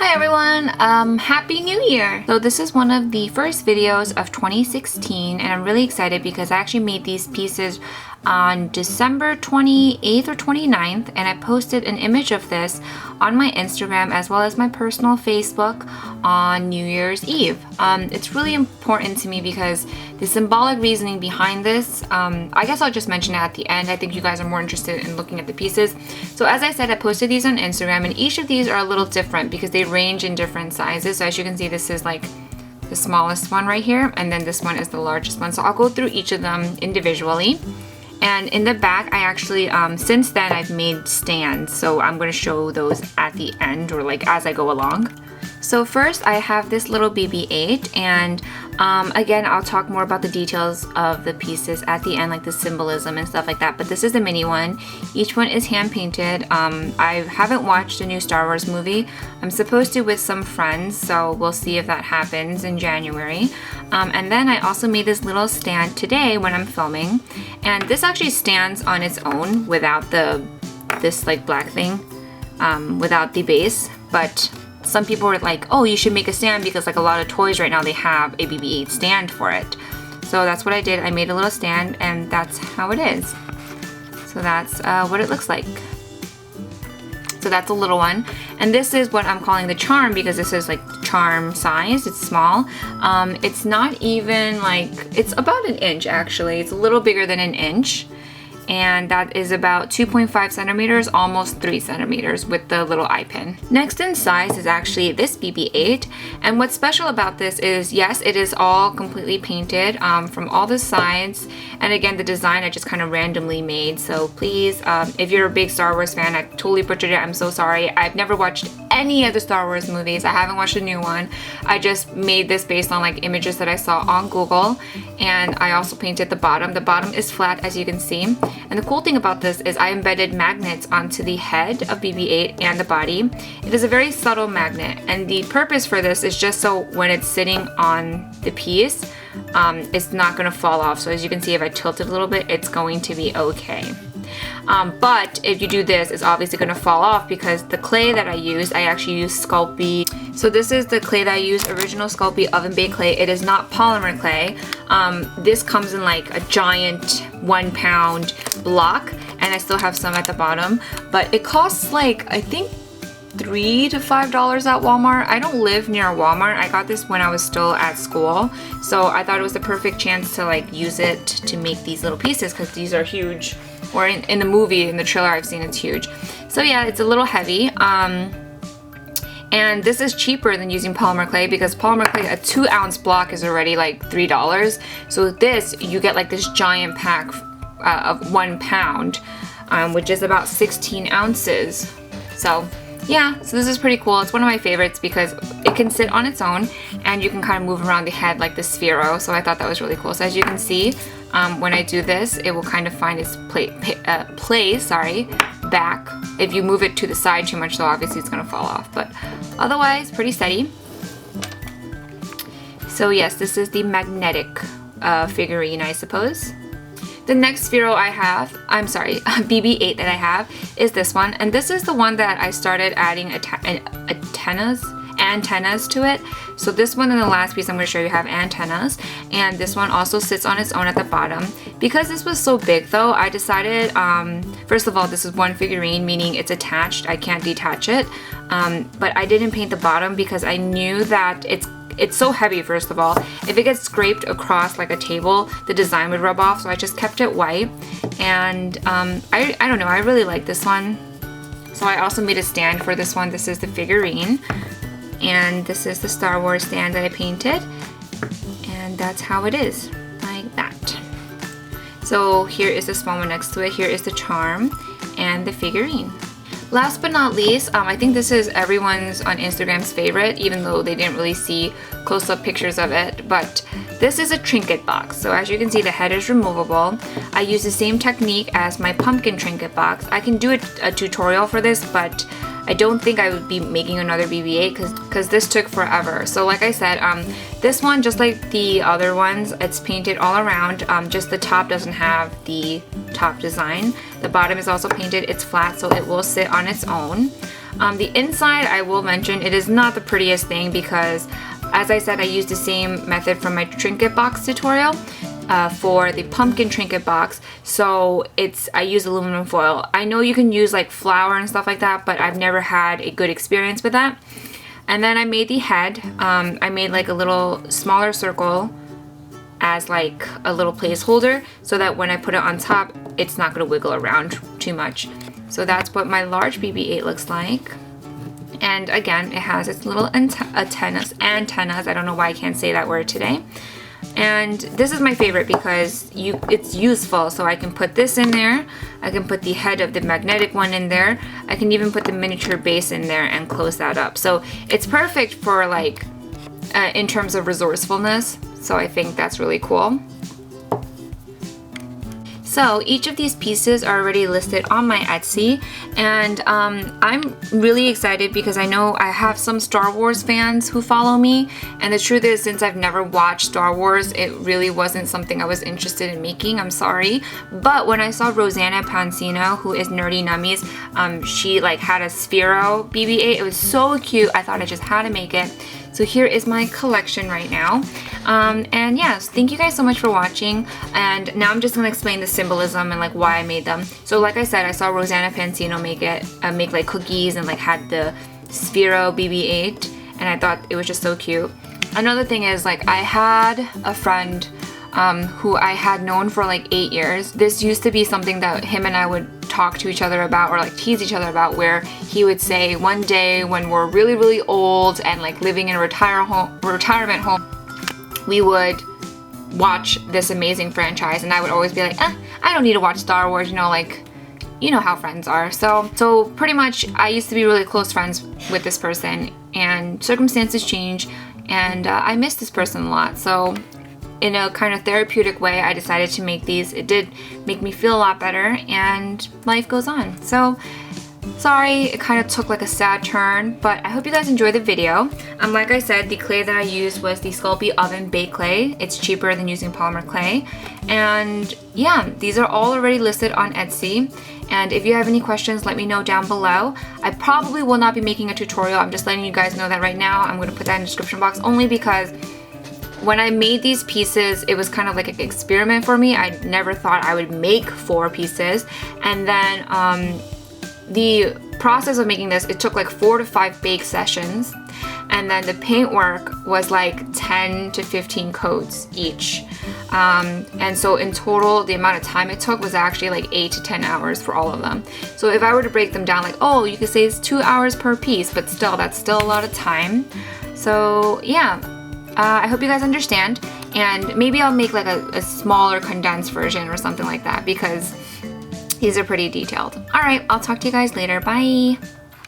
Hi everyone, Happy New Year! So this is one of the first videos of 2016 and I'm really excited because I actually made these pieces on December 28th or 29th and I posted an image of this on my Instagram as well as my personal Facebook on New Year's Eve. It's really important to me because the symbolic reasoning behind this, I guess I'll just mention it at the end. I think you guys are more interested in looking at the pieces. So as I said, I posted these on Instagram and each of these are a little different because they range in different sizes. So as you can see, this is like the smallest one right here and then this one is the largest one. So I'll go through each of them individually. And in the back, I actually, since then, I've made stands. So I'm going to show those at the end or like as I go along. So first, I have this little BB-8 and again, I'll talk more about the details of the pieces at the end, like the symbolism and stuff like that. But this is a mini one. Each one is hand painted. I haven't watched a new Star Wars movie. I'm supposed to with some friends, so we'll see if that happens in January. And then I also made this little stand today when I'm filming. And this actually stands on its own without this like black thing, without the base. But some people were like, oh, you should make a stand because like a lot of toys right now, they have a BB-8 stand for it. So that's what I did. I made a little stand and that's how it is. So that's what it looks like. So that's a little one. And this is what I'm calling the charm because this is like charm size. It's small. It's not even like, it's about an inch actually. It's a little bigger than an inch. And that is about 2.5 centimeters, almost 3 centimeters with the little eye pin. Next in size is actually this BB-8. And what's special about this is, yes, it is all completely painted from all the sides. And again, the design I just kind of randomly made. So please, if you're a big Star Wars fan, I totally butchered it. I'm so sorry. I've never watched any of the Star Wars movies. I haven't watched a new one. I just made this based on like images that I saw on Google. And I also painted the bottom. The bottom is flat, as you can see. And the cool thing about this is I embedded magnets onto the head of BB-8 and the body. It is a very subtle magnet, and the purpose for this is just so when it's sitting on the piece, it's not going to fall off. So as you can see, if I tilt it a little bit, it's going to be okay. But if you do this, it's obviously going to fall off because the clay that I used, I actually used Sculpey. So this is the clay that I used, original Sculpey oven baked clay. It is not polymer clay. This comes in like a giant 1 pound block, and I still have some at the bottom. But it costs like, I think, $3 to $5 at Walmart. I don't live near Walmart. I got this when I was still at school. So I thought it was the perfect chance to like use it to make these little pieces because these are huge. Or in the movie, in the trailer I've seen, it's huge. So yeah, it's a little heavy. And this is cheaper than using polymer clay because polymer clay, a 2-ounce block is already like $3. So this, you get like this giant pack of 1 pound, which is about 16 ounces. So yeah, so this is pretty cool. It's one of my favorites because it can sit on its own and you can kind of move around the head like the Sphero. So I thought that was really cool. So as you can see, when I do this, it will kind of find its place back. If you move it to the side too much, though, obviously it's going to fall off. But otherwise, pretty steady. So yes, this is the magnetic figurine, I suppose. The next Sphero I have, BB-8 that I have is this one. And this is the one that I started adding antennas to it. So this one and the last piece I'm going to show you have antennas, and this one also sits on its own at the bottom. Because this was so big though, I decided, first of all, this is one figurine, meaning it's attached, I can't detach it, but I didn't paint the bottom because I knew that it's so heavy. First of all, if it gets scraped across like a table, the design would rub off, so I just kept it white. And I don't know, I really like this one. So I also made a stand for this one. This is the figurine. And this is the Star Wars stand that I painted. And that's how it is, like that. So here is the small one next to it. Here is the charm and the figurine. Last but not least, I think this is everyone's on Instagram's favorite, even though they didn't really see close-up pictures of it, but this is a trinket box. So as you can see, the head is removable. I use the same technique as my pumpkin trinket box. I can do a tutorial for this, but I don't think I would be making another BB-8 because this took forever. So like I said, this one, just like the other ones, it's painted all around. Just the top doesn't have the top design. The bottom is also painted. It's flat, so it will sit on its own. The inside, I will mention, it is not the prettiest thing because, as I said, I used the same method from my trinket box tutorial for the pumpkin trinket box. So I use aluminum foil. I know you can use like flour and stuff like that, but I've never had a good experience with that. And then I made the head. I made like a little smaller circle as like a little placeholder so that when I put it on top, it's not going to wiggle around too much. So that's what my large BB-8 looks like. And again, it has its little antennas. I don't know why I can't say that word today. And this is my favorite because it's useful. So I can put this in there. I can put the head of the magnetic one in there. I can even put the miniature base in there and close that up. So it's perfect for like, in terms of resourcefulness. So I think that's really cool. So each of these pieces are already listed on my Etsy, and I'm really excited because I know I have some Star Wars fans who follow me, and the truth is, since I've never watched Star Wars, it really wasn't something I was interested in making. I'm sorry. But when I saw Rosanna Pansino, who is Nerdy Nummies, she like had a Sphero BB-8. It was so cute. I thought I just had to make it. So here is my collection right now. And yes, thank you guys so much for watching. And now I'm just gonna explain the symbolism and like why I made them. So like I said, I saw Rosanna Pansino make like cookies and like had the Sphero BB-8, and I thought it was just so cute. Another thing is, like, I had a friend who I had known for like 8 years. This used to be something that him and I would talk to each other about, or like tease each other about, where he would say, one day when we're really, really old and like living in a retirement home, we would watch this amazing franchise, and I would always be like, I don't need to watch Star Wars, you know, like, you know how friends are. So pretty much I used to be really close friends with this person, and circumstances change, and I miss this person a lot. So in a kind of therapeutic way, I decided to make these. It did make me feel a lot better, and life goes on. So sorry, it kind of took like a sad turn, but I hope you guys enjoyed the video. Like I said, the clay that I used was the Sculpey oven baked clay. It's cheaper than using polymer clay. And yeah, these are all already listed on Etsy. And if you have any questions, let me know down below. I probably will not be making a tutorial. I'm just letting you guys know that right now. I'm going to put that in the description box only because when I made these pieces, it was kind of like an experiment for me. I never thought I would make 4 pieces. And then the process of making this, it took like 4 to 5 bake sessions. And then the paint work was like 10 to 15 coats each. And so in total, the amount of time it took was actually like 8 to 10 hours for all of them. So if I were to break them down, like, oh, you could say it's 2 hours per piece, but still, that's still a lot of time. So yeah. I hope you guys understand, and maybe I'll make like a smaller condensed version or something like that because these are pretty detailed. Alright, I'll talk to you guys later. Bye!